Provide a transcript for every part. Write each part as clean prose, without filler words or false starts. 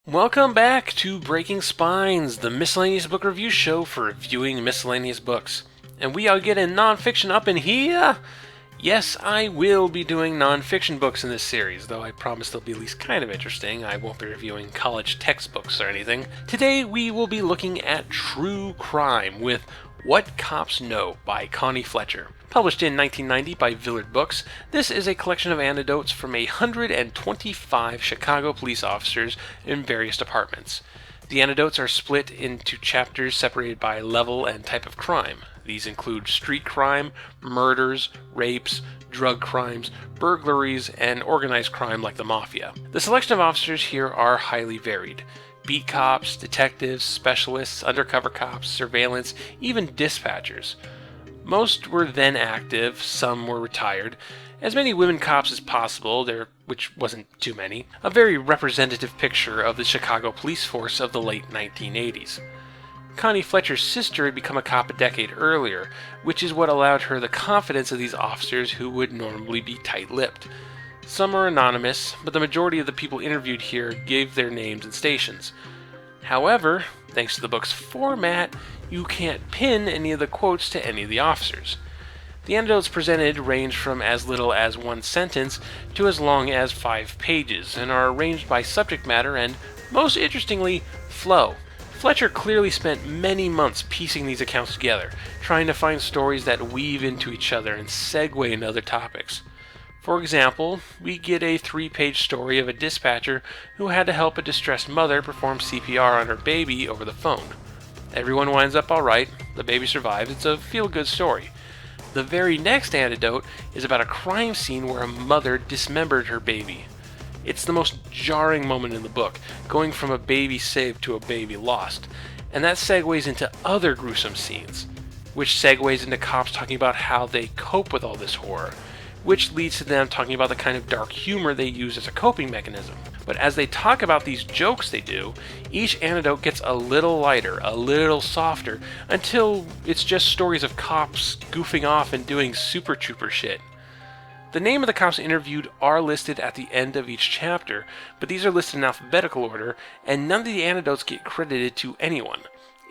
Welcome back to Breaking Spines, the miscellaneous book review show for reviewing miscellaneous books. And we are getting nonfiction up in here. Yes, I will be doing nonfiction books in this series, though I promise they'll be at least kind of interesting. I won't be reviewing college textbooks or anything. Today we will be looking at true crime with What Cops Know by Connie Fletcher. Published in 1990 by Villard Books, this is a collection of anecdotes from 125 Chicago police officers in various departments. The anecdotes are split into chapters separated by level and type of crime. These include street crime, murders, rapes, drug crimes, burglaries, and organized crime like the mafia. The selection of officers here are highly varied. Beat cops, detectives, specialists, undercover cops, surveillance, even dispatchers. Most were then active, some were retired. As many women cops as possible, which wasn't too many, a very representative picture of the Chicago police force of the late 1980s. Connie Fletcher's sister had become a cop a decade earlier, which is what allowed her the confidence of these officers who would normally be tight-lipped. Some are anonymous, but the majority of the people interviewed here gave their names and stations. However, thanks to the book's format, you can't pin any of the quotes to any of the officers. The anecdotes presented range from as little as one sentence to as long as 5 pages, and are arranged by subject matter and, most interestingly, flow. Fletcher clearly spent many months piecing these accounts together, trying to find stories that weave into each other and segue into other topics. For example, we get a 3-page story of a dispatcher who had to help a distressed mother perform CPR on her baby over the phone. Everyone winds up alright, the baby survives, it's a feel-good story. The very next anecdote is about a crime scene where a mother dismembered her baby. It's the most jarring moment in the book, going from a baby saved to a baby lost, and that segues into other gruesome scenes, which segues into cops talking about how they cope with all this horror, which leads to them talking about the kind of dark humor they use as a coping mechanism. But as they talk about these jokes they do, each anecdote gets a little lighter, a little softer, until it's just stories of cops goofing off and doing super trooper shit. The name of the cops interviewed are listed at the end of each chapter, but these are listed in alphabetical order, and none of the anecdotes get credited to anyone.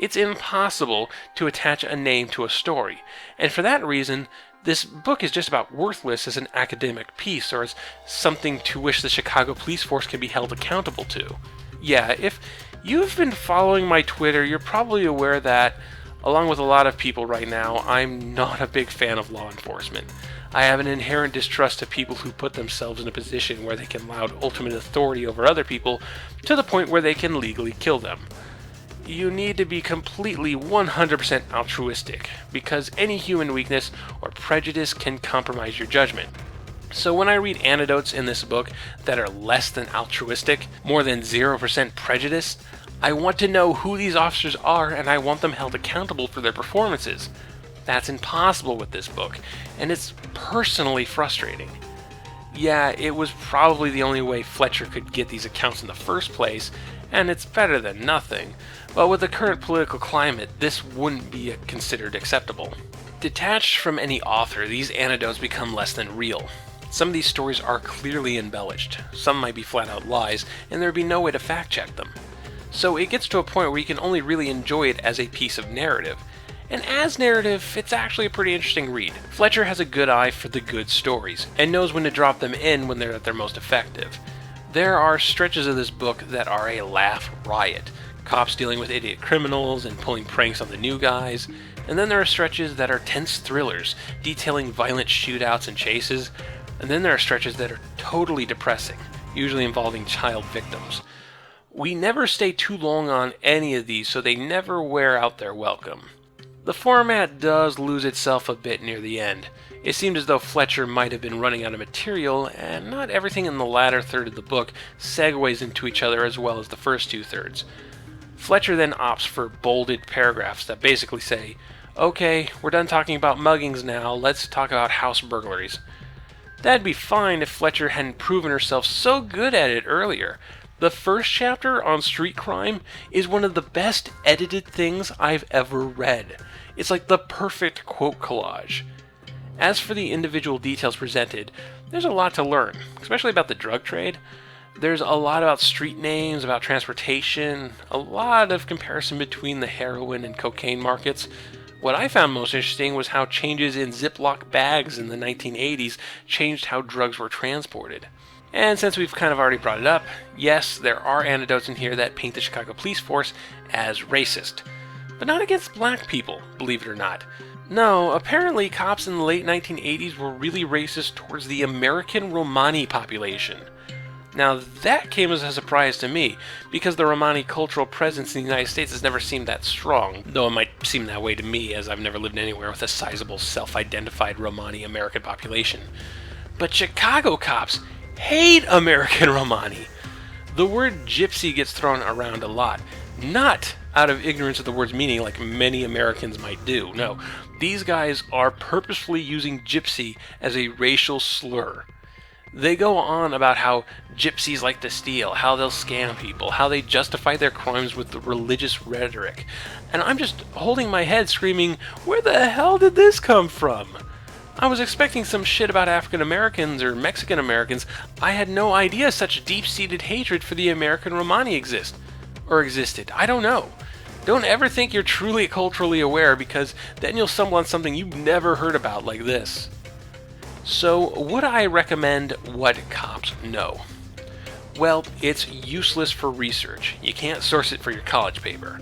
It's impossible to attach a name to a story, and for that reason, this book is just about worthless as an academic piece or as something to which the Chicago police force can be held accountable to. Yeah, if you've been following my Twitter, you're probably aware that, along with a lot of people right now, I'm not a big fan of law enforcement. I have an inherent distrust of people who put themselves in a position where they can laud ultimate authority over other people to the point where they can legally kill them. You need to be completely 100% altruistic, because any human weakness or prejudice can compromise your judgment. So when I read anecdotes in this book that are less than altruistic, more than 0% prejudice, I want to know who these officers are and I want them held accountable for their performances. That's impossible with this book, and it's personally frustrating. Yeah, it was probably the only way Fletcher could get these accounts in the first place, and it's better than nothing, but with the current political climate, this wouldn't be considered acceptable. Detached from any author, these anecdotes become less than real. Some of these stories are clearly embellished, some might be flat-out lies, and there would be no way to fact-check them. So it gets to a point where you can only really enjoy it as a piece of narrative. And as narrative, it's actually a pretty interesting read. Fletcher has a good eye for the good stories, and knows when to drop them in when they're at their most effective. There are stretches of this book that are a laugh riot. Cops dealing with idiot criminals and pulling pranks on the new guys. And then there are stretches that are tense thrillers, detailing violent shootouts and chases. And then there are stretches that are totally depressing, usually involving child victims. We never stay too long on any of these, so they never wear out their welcome. The format does lose itself a bit near the end. It seemed as though Fletcher might have been running out of material, and not everything in the latter third of the book segues into each other as well as the first 2/3. Fletcher then opts for bolded paragraphs that basically say, okay, we're done talking about muggings now, let's talk about house burglaries. That'd be fine if Fletcher hadn't proven herself so good at it earlier. The first chapter on street crime is one of the best edited things I've ever read. It's like the perfect quote collage. As for the individual details presented, there's a lot to learn, especially about the drug trade. There's a lot about street names, about transportation, a lot of comparison between the heroin and cocaine markets. What I found most interesting was how changes in Ziploc bags in the 1980s changed how drugs were transported. And since we've kind of already brought it up, yes, there are anecdotes in here that paint the Chicago police force as racist. But not against black people, believe it or not. No, apparently cops in the late 1980s were really racist towards the American Romani population. Now that came as a surprise to me, because the Romani cultural presence in the United States has never seemed that strong, though it might seem that way to me as I've never lived anywhere with a sizable self-identified Romani American population. But Chicago cops hate American Romani. The word gypsy gets thrown around a lot, not out of ignorance of the word's meaning like many Americans might do. No, these guys are purposefully using gypsy as a racial slur. They go on about how gypsies like to steal, how they'll scam people, how they justify their crimes with the religious rhetoric. And I'm just holding my head screaming, where the hell did this come from? I was expecting some shit about African Americans or Mexican Americans. I had no idea such deep-seated hatred for the American Romani existed. I don't know. Don't ever think you're truly culturally aware, because then you'll stumble on something you've never heard about like this. So, would I recommend What Cops Know? Well, it's useless for research. You can't source it for your college paper.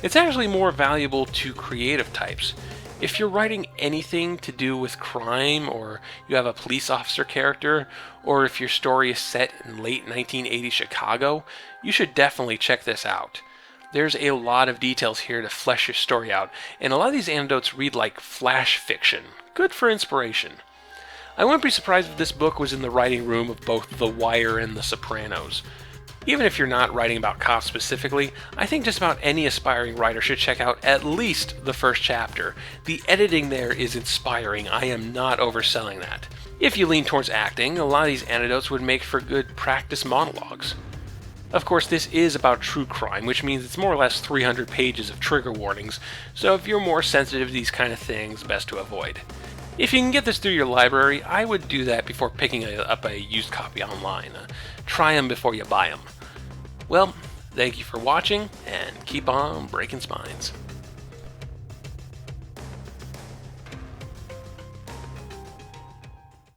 It's actually more valuable to creative types. If you're writing anything to do with crime, or you have a police officer character, or if your story is set in late 1980s Chicago, you should definitely check this out. There's a lot of details here to flesh your story out, and a lot of these anecdotes read like flash fiction. Good for inspiration. I wouldn't be surprised if this book was in the writing room of both The Wire and The Sopranos. Even if you're not writing about cops specifically, I think just about any aspiring writer should check out at least the first chapter. The editing there is inspiring. I am not overselling that. If you lean towards acting, a lot of these anecdotes would make for good practice monologues. Of course, this is about true crime, which means it's more or less 300 pages of trigger warnings, so if you're more sensitive to these kind of things, best to avoid. If you can get this through your library, I would do that before picking up a used copy online. Try them before you buy them. Well, thank you for watching, and keep on breaking spines.